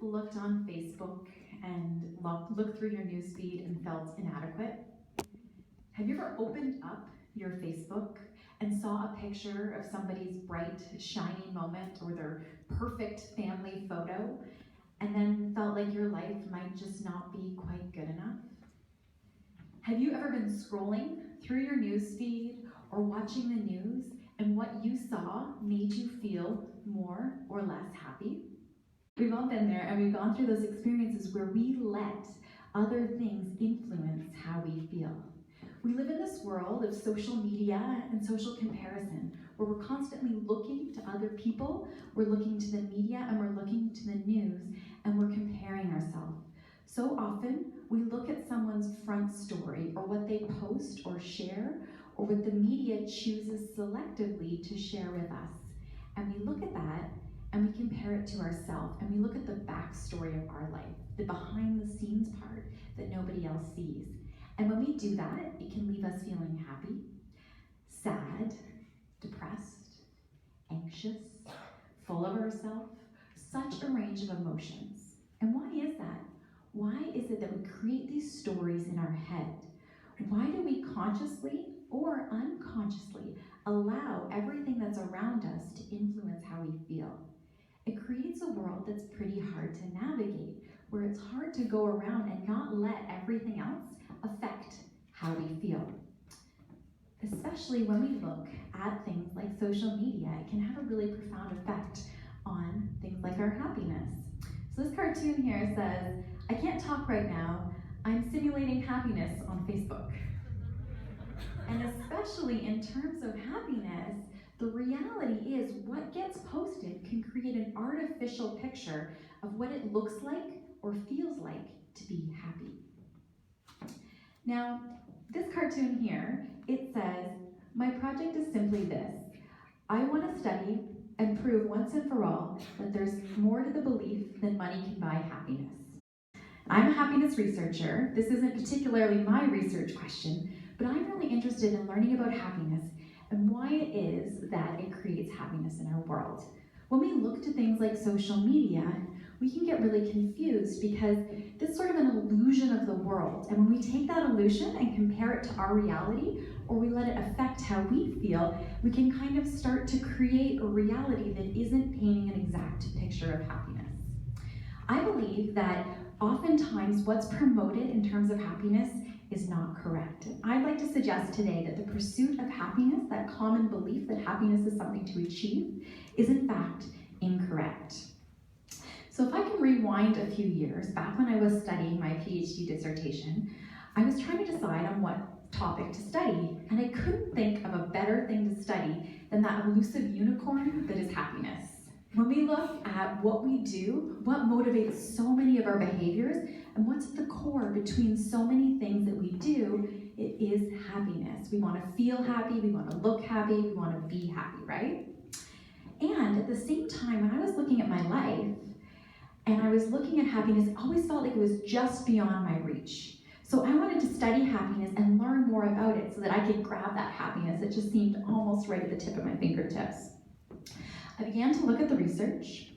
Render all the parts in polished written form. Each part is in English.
looked on Facebook and looked through your newsfeed and felt inadequate? Have you ever opened up your Facebook and saw a picture of somebody's bright, shiny moment or their perfect family photo and then felt like your life might just not be quite good enough? Have you ever been scrolling through your newsfeed or watching the news and what you saw made you feel more or less happy? We've all been there, and we've gone through those experiences where we let other things influence how we feel. We live in this world of social media and social comparison, where we're constantly looking to other people, we're looking to the media, and we're looking to the news, and we're comparing ourselves. So often, we look at someone's front story, or what they post or share, or what the media chooses selectively to share with us. And we look at that, and we compare it to ourselves, and we look at the backstory of our life, the behind the scenes part that nobody else sees. And when we do that, it can leave us feeling happy, sad, depressed, anxious, full of ourselves, such a range of emotions. And why is that? Why is it that we create these stories in our head? Why do we consciously or unconsciously allow everything that's around us to influence how we feel? It creates a world that's pretty hard to navigate, where it's hard to go around and not let everything else affect how we feel. Especially when we look at things like social media, it can have a really profound effect on things like our happiness. So this cartoon here says, "I can't talk right now, I'm simulating happiness on Facebook." And especially in terms of happiness, the reality is what gets posted can create an artificial picture of what it looks like or feels like to be happy. Now, this cartoon here, it says, "My project is simply this. I want to study and prove once and for all that there's more to the belief than money can buy happiness." I'm a happiness researcher. This isn't particularly my research question, but I'm really interested in learning about happiness and why it is that it creates happiness in our world. When we look to things like social media, we can get really confused because this is sort of an illusion of the world. And when we take that illusion and compare it to our reality, or we let it affect how we feel, we can kind of start to create a reality that isn't painting an exact picture of happiness. I believe that oftentimes what's promoted in terms of happiness is not correct. I'd like to suggest today that the pursuit of happiness, that common belief that happiness is something to achieve, is in fact incorrect. So if I can rewind a few years, back when I was studying my PhD dissertation, I was trying to decide on what topic to study, and I couldn't think of a better thing to study than that elusive unicorn that is happiness. When we look at what we do, what motivates so many of our behaviors, and what's at the core between so many things that we do, it is happiness. We want to feel happy, we want to look happy, we want to be happy, right? And at the same time, when I was looking at my life, and I was looking at happiness, it always felt like it was just beyond my reach. So I wanted to study happiness and learn more about it so that I could grab that happiness. It just seemed almost right at the tip of my fingertips. I began to look at the research,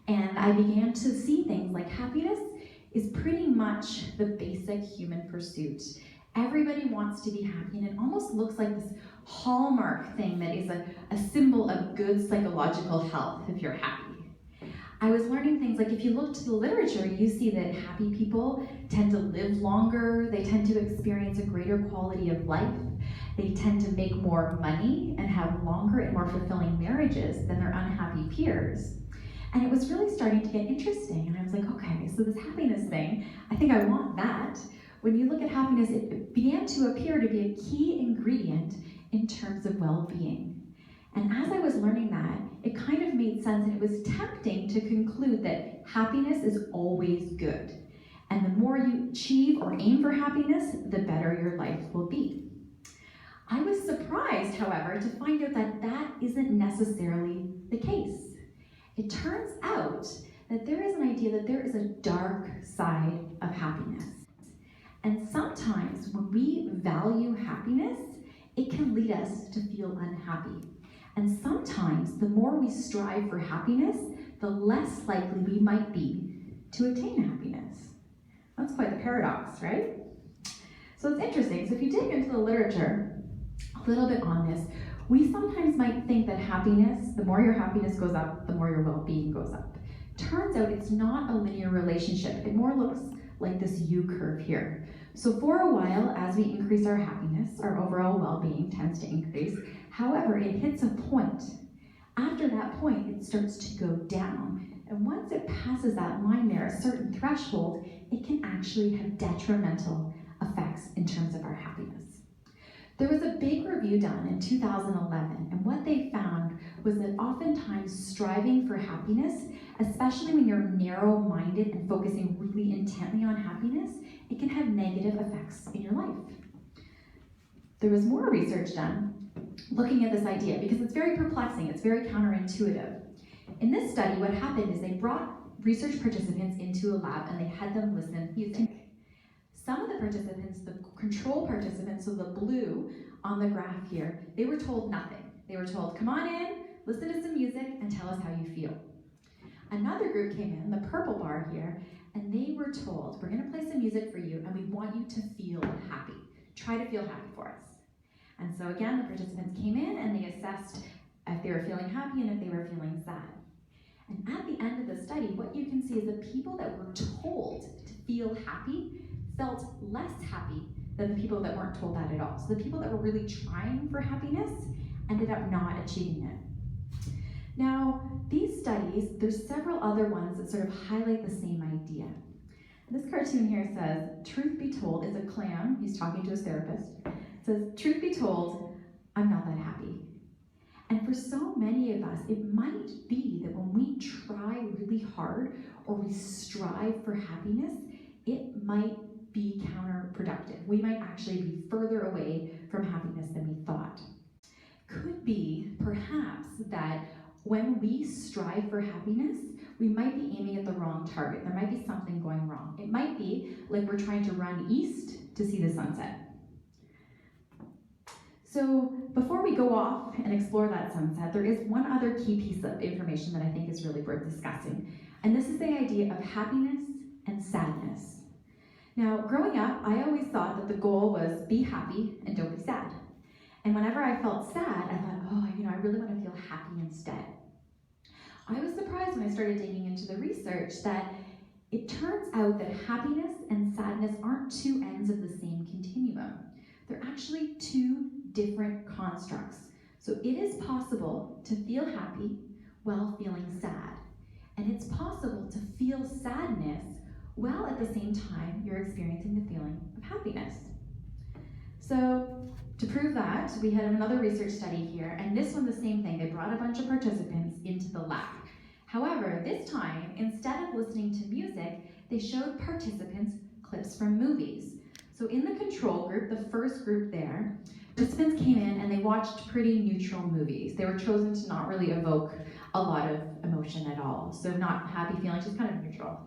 and I began to see things like happiness is pretty much the basic human pursuit. Everybody wants to be happy, and it almost looks like this hallmark thing that is a symbol of good psychological health if you're happy. I was learning things like if you look to the literature, you see that happy people tend to live longer, they tend to experience a greater quality of life, they tend to make more money and have longer and more fulfilling marriages than their unhappy peers. And it was really starting to get interesting, and I was like, okay, so this happiness thing, I think I want that. When you look at happiness, it began to appear to be a key ingredient in terms of well-being. And as I was learning that, it kind of made sense, and it was tempting to conclude that happiness is always good. And the more you achieve or aim for happiness, the better your life will be. I was surprised, however, to find out that that isn't necessarily the case. It turns out that there is an idea that there is a dark side of happiness. And sometimes when we value happiness, it can lead us to feel unhappy. And sometimes the more we strive for happiness, the less likely we might be to attain happiness. That's quite a paradox, right? So it's interesting. So if you dig into the literature a little bit on this, we sometimes might think that happiness, the more your happiness goes up, the more your well-being goes up. Turns out it's not a linear relationship. It more looks like this U curve here. So for a while, as we increase our happiness, our overall well-being tends to increase. However, it hits a point. After that point, it starts to go down. And once it passes that line there, a certain threshold, it can actually have detrimental effects in terms of our happiness. There was a big review done in 2011, and what they found was that oftentimes striving for happiness, especially when you're narrow-minded and focusing really intently on happiness, it can have negative effects in your life. There was more research done looking at this idea because it's very perplexing, it's very counterintuitive. In this study, what happened is they brought research participants into a lab and they had them listen to music. Some of the participants, the control participants, so the blue on the graph here, they were told nothing. They were told, come on in, listen to some music, and tell us how you feel. Another group came in, the purple bar here, and they were told, we're gonna play some music for you, and we want you to feel happy. Try to feel happy for us. And so again, the participants came in and they assessed if they were feeling happy and if they were feeling sad. And at the end of the study, what you can see is the people that were told to feel happy felt less happy than the people that weren't told that at all. So the people that were really trying for happiness ended up not achieving it. Now, these studies, there's several other ones that sort of highlight the same idea. This cartoon here says, truth be told, is a clown, he's talking to his therapist. It says, truth be told, I'm not that happy. And for so many of us, it might be that when we try really hard or we strive for happiness, it might be counterproductive. We might actually be further away from happiness than we thought. Could be, perhaps, that when we strive for happiness, we might be aiming at the wrong target. There might be something going wrong. It might be like we're trying to run east to see the sunset. So before we go off and explore that sunset, there is one other key piece of information that I think is really worth discussing. And this is the idea of happiness and sadness. Now, growing up, I always thought that the goal was be happy and don't be sad. And whenever I felt sad, I thought, I really want to feel happy instead. I was surprised when I started digging into the research that it turns out that happiness and sadness aren't two ends of the same continuum. They're actually two different constructs. So it is possible to feel happy while feeling sad. And it's possible to feel sadness while at the same time you're experiencing the feeling of happiness. So to prove that, we had another research study here, and this one the same thing. They brought a bunch of participants into the lab. However, this time, instead of listening to music, they showed participants clips from movies. So in the control group, the first group there, participants came in and they watched pretty neutral movies. They were chosen to not really evoke a lot of emotion at all. So not happy feelings, just kind of neutral.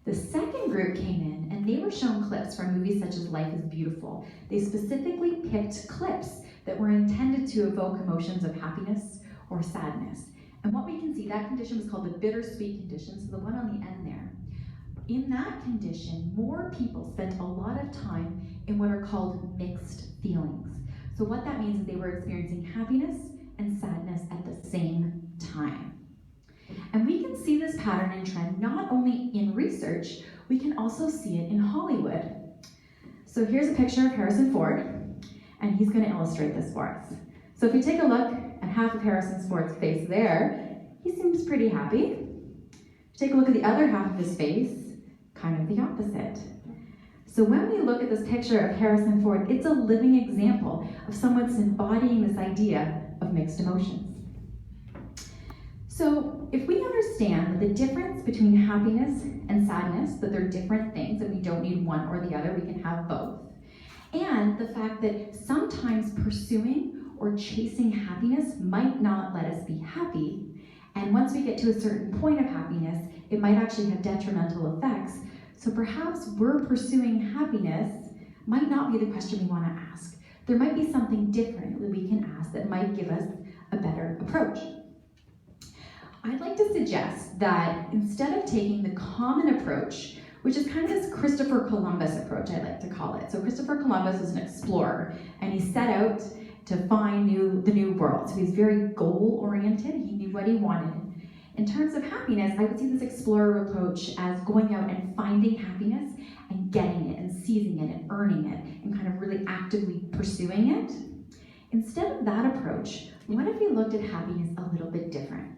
The second group came in and they were shown clips from movies such as Life is Beautiful. They specifically picked clips that were intended to evoke emotions of happiness or sadness. And what we can see, that condition was called the bittersweet condition, so the one on the end there. In that condition, more people spent a lot of time in what are called mixed feelings. So what that means is they were experiencing happiness and sadness at the same time. And we can see this pattern and trend not only in research, we can also see it in Hollywood. So here's a picture of Harrison Ford, and he's going to illustrate this for us. So if you take a look at half of Harrison Ford's face there, he seems pretty happy. If you take a look at the other half of his face, kind of the opposite. So when we look at this picture of Harrison Ford, it's a living example of someone that's embodying this idea of mixed emotions. So if we understand the difference between happiness and sadness, that they're different things and we don't need one or the other, we can have both, and the fact that sometimes pursuing or chasing happiness might not let us be happy, and once we get to a certain point of happiness, it might actually have detrimental effects. So perhaps we're pursuing happiness might not be the question we want to ask. There might be something different that we can ask that might give us a better approach. I'd like to suggest that instead of taking the common approach, which is kind of this Christopher Columbus approach, I like to call it. So Christopher Columbus was an explorer, and he set out to find the new world. So he's very goal-oriented. He knew what he wanted. In terms of happiness, I would see this explorer approach as going out and finding happiness and getting it and seizing it and earning it and kind of really actively pursuing it. Instead of that approach, what if we looked at happiness a little bit different?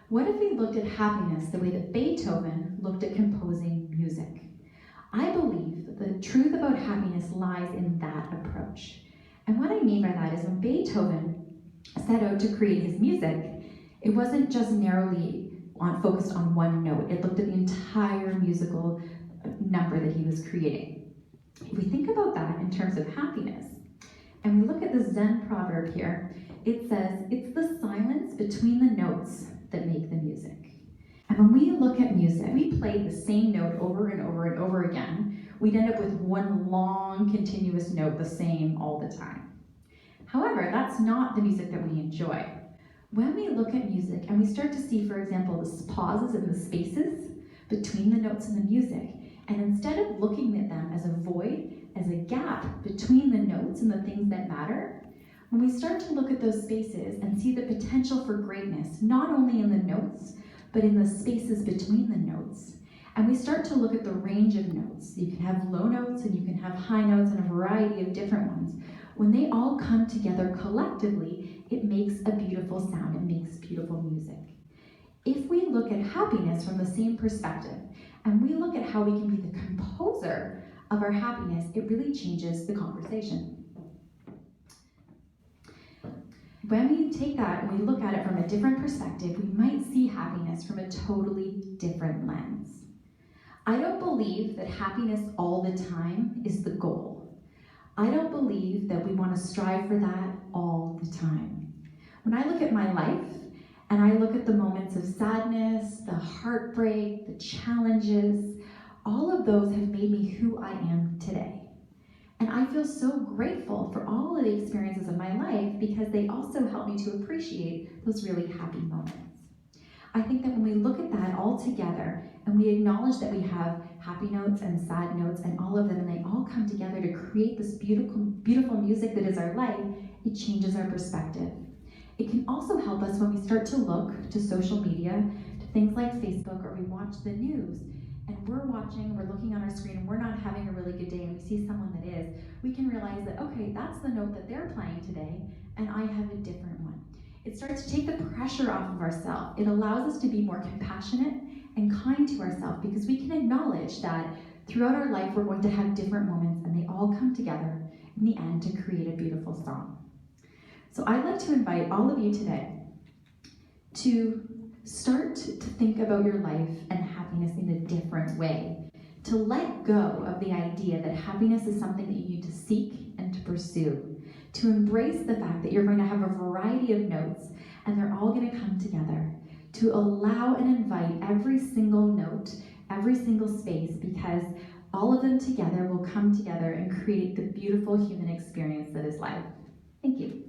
What if we looked at happiness the way that Beethoven looked at composing music? I believe that the truth about happiness lies in that approach. And what I mean by that is when Beethoven set out to create his music, it wasn't just narrowly focused on one note. It looked at the entire musical number that he was creating. If we think about that in terms of happiness, and we look at the Zen proverb here, it says, it's the silence between the notes that make the music. And when we look at music, we play the same note over and over and over again. We'd end up with one long, continuous note, the same all the time. However, that's not the music that we enjoy. When we look at music and we start to see, for example, the pauses and the spaces between the notes and the music, and instead of looking at them as a void, as a gap between the notes and the things that matter, when we start to look at those spaces and see the potential for greatness, not only in the notes, but in the spaces between the notes, and we start to look at the range of notes, you can have low notes and you can have high notes and a variety of different ones. When they all come together collectively, it makes a beautiful sound, it makes beautiful music. If we look at happiness from the same perspective, and we look at how we can be the composer of our happiness, it really changes the conversation. When we take that and we look at it from a different perspective, we might see happiness from a totally different lens. I don't believe that happiness all the time is the goal. I don't believe that we want to strive for that all the time. When I look at my life and I look at the moments of sadness, the heartbreak, the challenges, all of those have made me who I am today. And I feel so grateful for all of the experiences of my life because they also help me to appreciate those really happy moments. I think that when we look at that all together and we acknowledge that we have happy notes and sad notes and all of them, and they all come together to create this beautiful, beautiful music that is our life, it changes our perspective. It can also help us when we start to look to social media, to things like Facebook, or we watch the news, and we're looking on our screen, and we're not having a really good day, and we see someone that is, we can realize that, okay, that's the note that they're playing today, and I have a different one. It starts to take the pressure off of ourselves. It allows us to be more compassionate and kind to ourselves because we can acknowledge that throughout our life we're going to have different moments and they all come together in the end to create a beautiful song. So I'd like to invite all of you today to start to think about your life and happiness in a different way. To let go of the idea that happiness is something that you need to seek and to pursue. To embrace the fact that you're going to have a variety of notes and they're all going to come together. To allow and invite every single note, every single space, because all of them together will come together and create the beautiful human experience that is life. Thank you.